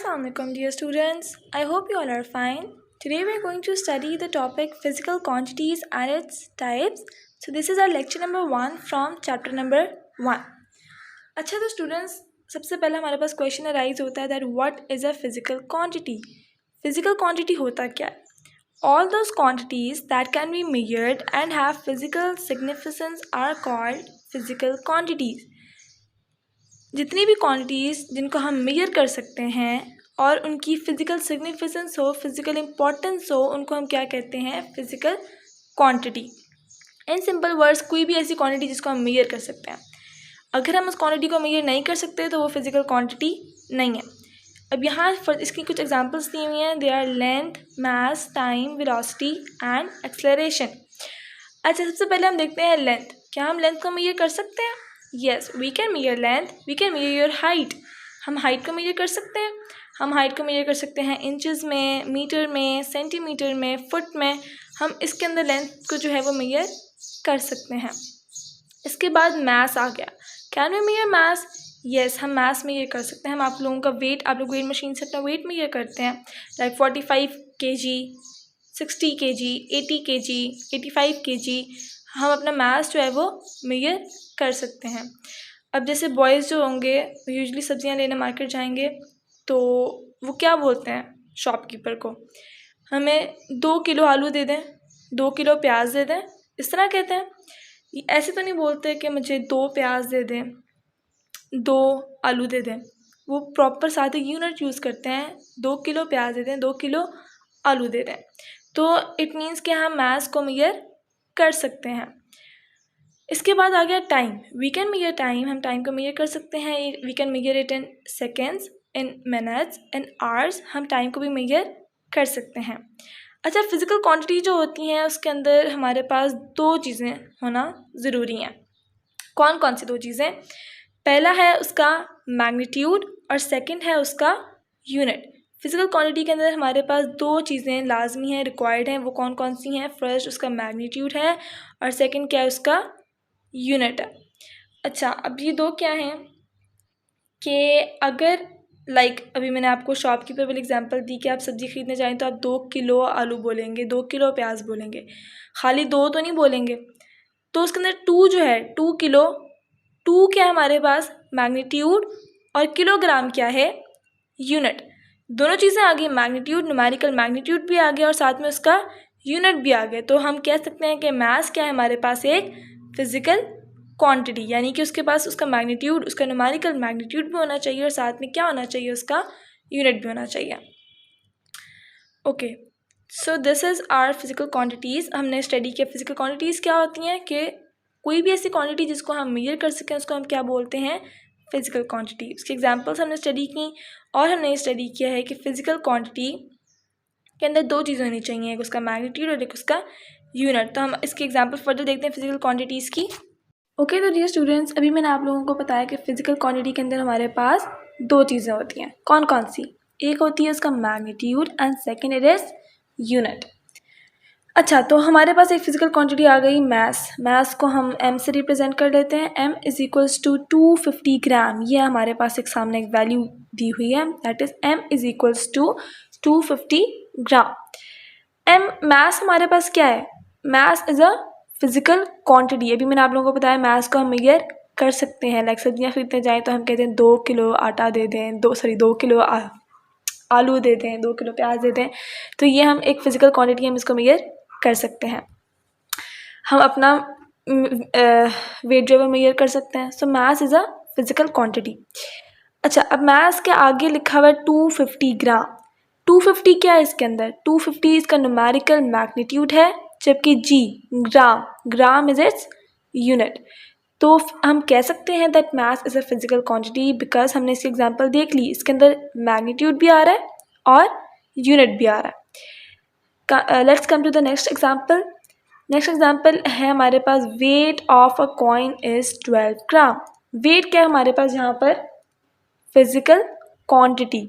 Assalamualaikum dear students. I hope you all are fine. Today we are going to study the topic physical quantities and its types. So this is our lecture number 1 from chapter number 1. अच्छा तो students सबसे पहले हमारे पास question arise होता है that what is a physical quantity? Physical quantity होता क्या है? All those quantities that can be measured and have physical significance are called physical quantities. जितनी भी क्वांटिटीज़ जिनको हम मेजर कर सकते हैं और उनकी फ़िज़िकल सिग्निफिकेंस हो, फिज़िकल इम्पोर्टेंस हो, उनको हम क्या कहते हैं? Physical quantity. In simple words, कोई भी ऐसी क्वांटिटी जिसको हम मेजर कर सकते हैं. अगर हम उस क्वांटिटी को मेजर नहीं कर सकते तो वो फिज़िकल क्वांटिटी नहीं है. अब यहाँ इसकी कुछ एग्जांपल्स दी हुई हैं. They are length, mass, time, velocity and acceleration. अच्छा, सबसे पहले हम देखते हैं लेंथ. क्या हम लेंथ को मेजर कर सकते हैं? Yes, we can measure length. We can measure your height. हम हाइट को मेजर कर सकते हैं. हम हाइट को मेजर कर सकते हैं इंचज़ में, मीटर में, सेंटीमीटर में, फुट में. हम इसके अंदर लेंथ को जो है वो मेजर कर सकते हैं. इसके बाद मास आ गया. Can we measure mass? Yes, हम मास मेजर कर सकते हैं. हम आप लोगों का वेट, आप लोग वेट मशीन से अपना वेट मेजर करते हैं. Like 45 kg, 60 kg, 80 kg, 85 kg. हम अपना मास जो है वो मेजर कर सकते हैं. अब जैसे बॉयज़ जो होंगे यूजुअली सब्जियां लेने मार्केट जाएंगे तो वो क्या बोलते हैं शॉपकीपर को? हमें 2 किलो आलू दे दें, 2 किलो प्याज दे दें, इस तरह कहते हैं. ऐसे तो नहीं बोलते कि मुझे 2 प्याज दे दें, 2 आलू दे दें. वो प्रॉपर साथ ही यूनिट यूज़ करते हैं. 2 किलो प्याज दे दें, 2 किलो आलू दे दें. तो इट मीन्स कि हम मास को मेजर कर सकते हैं. इसके बाद आ गया time. We can measure time. हम टाइम को मेजर कर सकते हैं. We can measure it in seconds, in minutes, in hours. हम टाइम को भी मेजर कर सकते हैं. अच्छा, फिज़िकल क्वांटिटी जो होती हैं उसके अंदर हमारे पास 2 चीज़ें होना ज़रूरी हैं. कौन कौन सी 2 चीज़ें? पहला है उसका मैग्नीट्यूड और सेकंड है उसका यूनिट. फिज़िकल क्वांटिटी के अंदर हमारे पास 2 चीज़ें लाजमी हैं, रिक्वायर्ड हैं. वो कौन कौन सी हैं? फर्स्ट उसका मैग्नीट्यूड है और सेकंड क्या है? उसका यूनिट है. अच्छा, अब ये 2 क्या हैं कि अगर अभी मैंने आपको शॉपकीपर वाली एग्जांपल दी कि आप सब्ज़ी खरीदने जाएं तो आप 2 किलो आलू बोलेंगे, 2 किलो प्याज बोलेंगे, खाली 2 तो नहीं बोलेंगे. तो उसके अंदर 2 जो है, 2 किलो, 2 क्या है हमारे पास? मैग्नीट्यूड. और किलोग्राम क्या है? यूनिट. दोनों चीज़ें आ गई. मैग्नीट्यूड, न्यूमेरिकल मैग्नीट्यूड भी आ गया और साथ में उसका यूनिट भी आ गया. तो हम कह सकते हैं कि मास क्या है हमारे पास? एक फिज़िकल क्वांटिटी. यानी कि उसके पास उसका मैग्नीट्यूड, उसका न्यूमेरिकल मैग्नीट्यूड भी होना चाहिए और साथ में क्या होना चाहिए? उसका यूनिट भी होना चाहिए. Okay, so this is our physical quantities. हमने स्टडी किया फिज़िकल क्वांटिटीज़ क्या होती हैं कि कोई भी ऐसी क्वांटिटी जिसको हम मेजर कर सकें उसको हम क्या बोलते हैं? Physical quantity. उसकी एग्जांपल्स हमने स्टडी की और हमने स्टडी किया है कि फ़िज़िकल क्वांटिटी के अंदर 2 चीज़ें होनी चाहिए, एक उसका मैग्नीट्यूड और एक उसका यूनिट. तो हम इसकी एग्जांपल फर्दर देखते हैं फिज़िकल क्वांटिटीज़ की. ओके, तो डियर स्टूडेंट्स, अभी मैंने आप लोगों को बताया कि फ़िज़िकल क्वांटिटी के अंदर हमारे पास 2 चीज़ें होती हैं. कौन कौन सी? एक होती है उसका magnitude and second it is unit. अच्छा, तो हमारे पास एक फ़िज़िकल क्वांटिटी आ गई मैस. मैस को हम एम से रिप्रेजेंट कर लेते हैं. एम इज़ इक्वल्स टू 250 ग्राम. ये हमारे पास एक सामने एक वैल्यू दी हुई है, that is M is equals to 250 gram. M mass हमारे पास क्या है? Mass is a physical quantity. अभी मैंने आप लोगों को बताया मैस को हम मेजर कर सकते हैं. लाइक सब्जियां खरीदने जाएं तो हम कहते हैं 2 किलो आटा दे दें, 2 किलो आलू दे दें, 2 किलो प्याज दे दें. तो ये हम एक फ़िज़िकल क्वांटिटी हम इसको मेजर कर सकते हैं. हम अपना वेट जो है वो मेजर कर सकते हैं. So mass is a physical quantity. अच्छा, अब मैस के आगे लिखा हुआ है 250 ग्राम. 250 क्या है इसके अंदर? 250 इसका न्यूमेरिकल मैग्नीट्यूड है, जबकि जी ग्राम इज इट्स यूनिट. तो हम कह सकते हैं that mass is a physical quantity because हमने इसकी एग्जांपल देख ली. इसके अंदर मैग्नीट्यूड भी आ रहा है और यूनिट भी आ रहा है. Let's come to the next example. Next example है हमारे पास weight of a coin is 12 gram. Weight क्या है हमारे पास यहाँ पर? Physical quantity.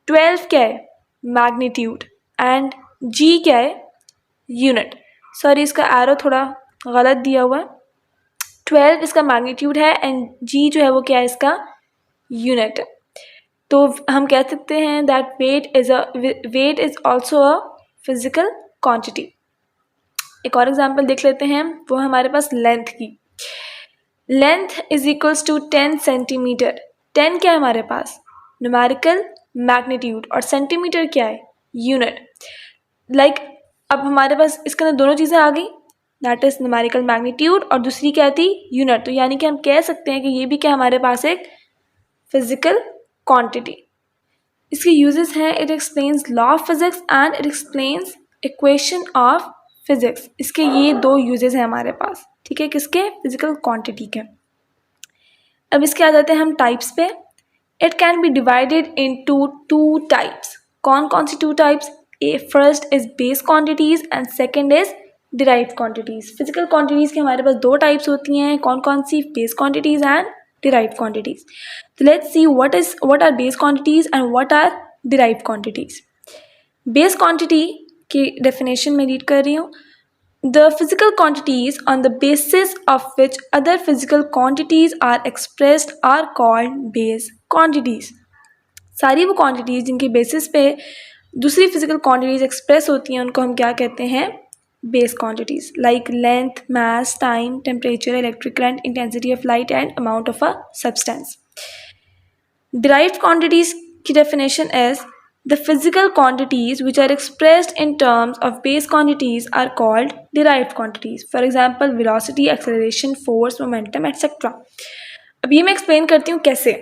12 क्या है? मैग्नीट्यूड. एंड जी क्या है? यूनिट. सॉरी, इसका एरो थोड़ा गलत दिया हुआ है. 12 इसका मैग्नीट्यूड है एंड जी जो है वो क्या है? इसका यूनिट है. तो हम कह सकते हैं that weight is also a physical quantity. एक और एग्जांपल देख लेते हैं, वो हमारे पास लेंथ की। Length is equals to 10 centimetre. 10 क्या है हमारे पास? न्यूमेरिकल मैग्नीट्यूड, और सेंटीमीटर क्या है? यूनिट। अब हमारे पास इसके अंदर दोनों चीज़ें आ गई, दैट इज न्यूमेरिकल मैग्नीट्यूड, और दूसरी क्या थी? यूनिट। तो यानी कि हम कह सकते हैं कि ये भी क्या हमारे पास एक फिजिकल क्वांटिटी। इसके यूजेस हैं, it explains law of physics and it explains equation of physics. इसके ये दो यूजेस हैं हमारे पास, ठीक है, किसके? फिजिकल क्वांटिटी के। अब इसके आ जाते हैं हम टाइप्स पे। It can be divided into 2 types. कौन कौन सी 2 types? First is base quantities and second is derived quantities. Physical quantities की हमारे पास 2 टाइप्स होती हैं, कौन कौन सी? Base quantities and derived quantities. तो let's see what are base quantities and what are derived quantities. Base quantity की डेफिनेशन में रीड कर रही हूँ। The physical quantities on the basis of which other physical quantities are expressed are called base quantities. सारी वो quantities जिनके basis पे दूसरी physical quantities express होती हैं उनको हम क्या कहते हैं? Base quantities, like length, mass, time, temperature, electric current, intensity of light and amount of a substance. Derived quantities की definition is the physical quantities which are expressed in terms of base quantities are called derived quantities. For example, velocity, acceleration, force, momentum, etc. अब ये मैं explain करती हूँ कैसे।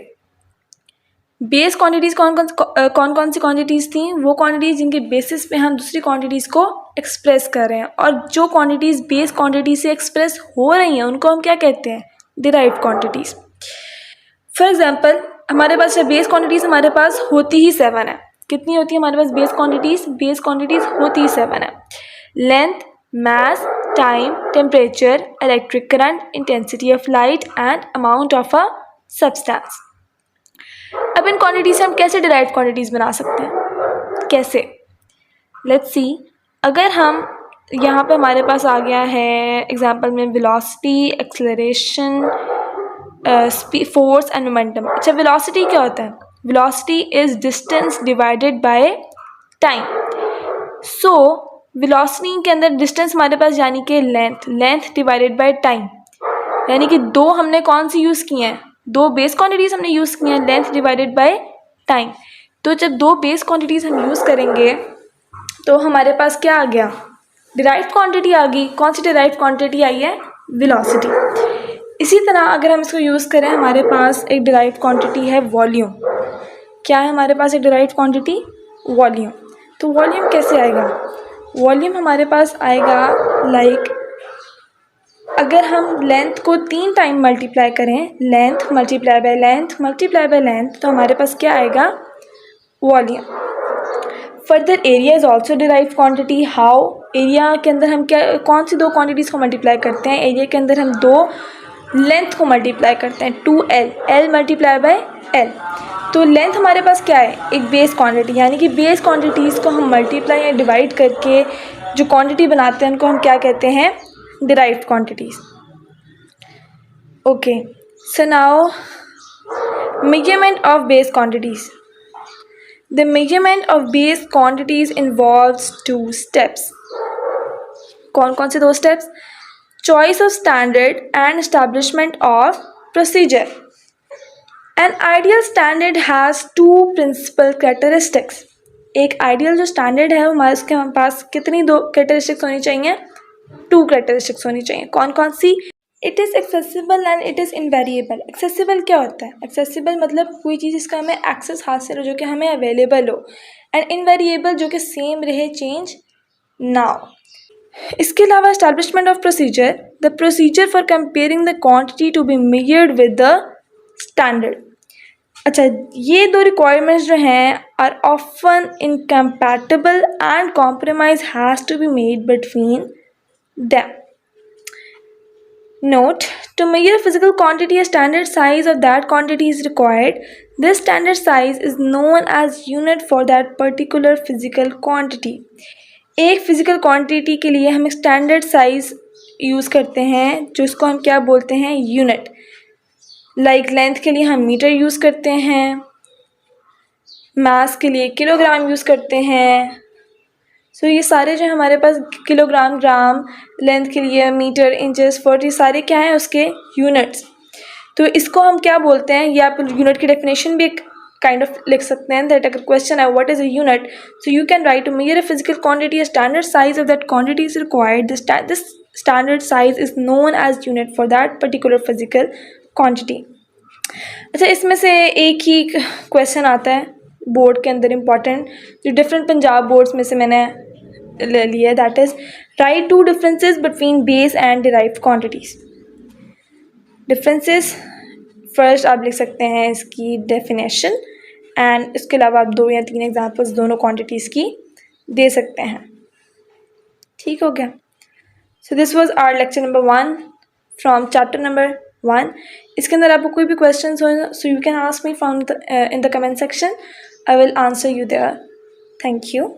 Base quantities कौन कौन सी quantities थी? वो क्वांटिटीज़ जिनके बेसिस पे हम दूसरी क्वांटिटीज़ को एक्सप्रेस कर रहे हैं, और जो क्वांटिटीज़ बेस क्वांटिटी से एक्सप्रेस हो रही हैं उनको हम क्या कहते हैं? Derived quantities. फॉर एग्जाम्पल, हमारे पास बेस क्वांटिटीज़ हमारे पास होती ही 7 है। कितनी होती है हमारे पास बेस क्वांटिटीज़? बेस क्वांटिटीज़ होती ही 7 है। Length, mass, time, temperature, electric current, intensity of light and amount of a substance. अब इन क्वांटिटी से हम कैसे डिराइव्ड क्वांटिटीज़ बना सकते हैं? कैसे? Let's see. अगर हम यहाँ पे हमारे पास आ गया है एग्जाम्पल में velocity, acceleration, force and momentum. अच्छा, वेलोसिटी क्या होता है? Velocity is distance divided by time. So velocity के अंदर डिस्टेंस हमारे पास यानी कि लेंथ डिवाइडेड बाय टाइम, यानी कि 2 हमने कौन सी यूज़ किए हैं? 2 बेस क्वांटिटीज़ हमने यूज़ की हैं, लेंथ डिवाइडेड बाय टाइम। तो जब 2 बेस क्वांटिटीज़ हम यूज़ करेंगे तो हमारे पास क्या आ गया? डिराइव्ड क्वांटिटी आ गई। कौन सी डिराइव्ड क्वांटिटी आई है? वेलोसिटी। इसी तरह अगर हम इसको यूज़ करें, हमारे पास एक डिराइव्ड क्वांटिटी है वॉल्यूम। क्या है हमारे पास एक डिराइव्ड क्वांटिटी? वॉल्यूम। तो वॉल्यूम कैसे आएगा? वॉल्यूम हमारे पास आएगा अगर हम लेंथ को 3 टाइम मल्टीप्लाई करें, length multiply by length multiply by length, तो हमारे पास क्या आएगा? Volume. Further area is also derived quantity. How? Area के अंदर हम कौन सी 2 क्वांटिटीज़ को मल्टीप्लाई करते हैं? एरिया के अंदर हम 2 लेंथ को मल्टीप्लाई करते हैं, 2L, L multiply by L। तो लेंथ हमारे पास क्या है? एक बेस क्वांटिटी, यानी कि बेस क्वांटिटीज़ को हम मल्टीप्लाई या डिवाइड करके जो क्वांटिटी बनाते हैं उनको हम क्या कहते हैं? Derived quantities. Okay, so now measurement of base quantities. The measurement of base quantities involves 2 steps. कौन कौन से 2 steps? Choice of standard and establishment of procedure. An ideal standard has 2 principal characteristics. एक आइडियल जो standard है उसके हमारे पास कितनी 2 characteristics होनी चाहिए? 2 कैरेक्टरिस्टिक्स होनी चाहिए। कौन कौन सी? It is accessible and it is invariable. Accessible क्या होता है? एक्सेसिबल मतलब कोई चीज़ जिसका हमें एक्सेस हासिल हो, जो कि हमें अवेलेबल हो, एंड इनवेरिएबल जो कि सेम रहे, चेंज ना हो। इसके अलावा establishment of procedure, the procedure for comparing the quantity to be measured with the standard. अच्छा, ये 2 रिक्वायरमेंट्स जो हैं are often incompatible and compromise has to be made between them. Note, to measure a physical quantity, a standard size of that quantity is required. This standard size is known as unit for that particular physical quantity. एक physical quantity के लिए हम standard size use करते हैं, जो इसको हम क्या बोलते हैं? यूनिट। लाइक लेंथ के लिए हम मीटर यूज़ करते हैं, मास के लिए किलोग्राम यूज़ करते हैं। सो ये सारे जो हमारे पास किलोग्राम, ग्राम, लेंथ के लिए मीटर, इंचेस, फुट, ये सारे क्या हैं उसके यूनिट्स। तो इसको हम क्या बोलते हैं, ये आप यूनिट की डेफिनेशन भी एक काइंड ऑफ लिख सकते हैं। दैट अगर क्वेश्चन है what is a unit, so you can write to measure a physical quantity, standard size of that quantity is required, this standard size is known as unit for that particular physical quantity. अच्छा, इसमें से एक ही question आता है board के अंदर important, जो different Punjab boards में से मैंने ले लिया है, that is write two differences between base and derived quantities. Differences first आप लिख सकते हैं इसकी डेफिनेशन, एंड इसके अलावा आप 2 या 3 एग्जांपल्स दोनों क्वांटिटीज़ की दे सकते हैं। ठीक हो गया। So this was our lecture number 1 from chapter number 1। इसके अंदर आपको कोई भी क्वेश्चन हो, so you can ask me from in the comment section, I will answer you there. Thank you.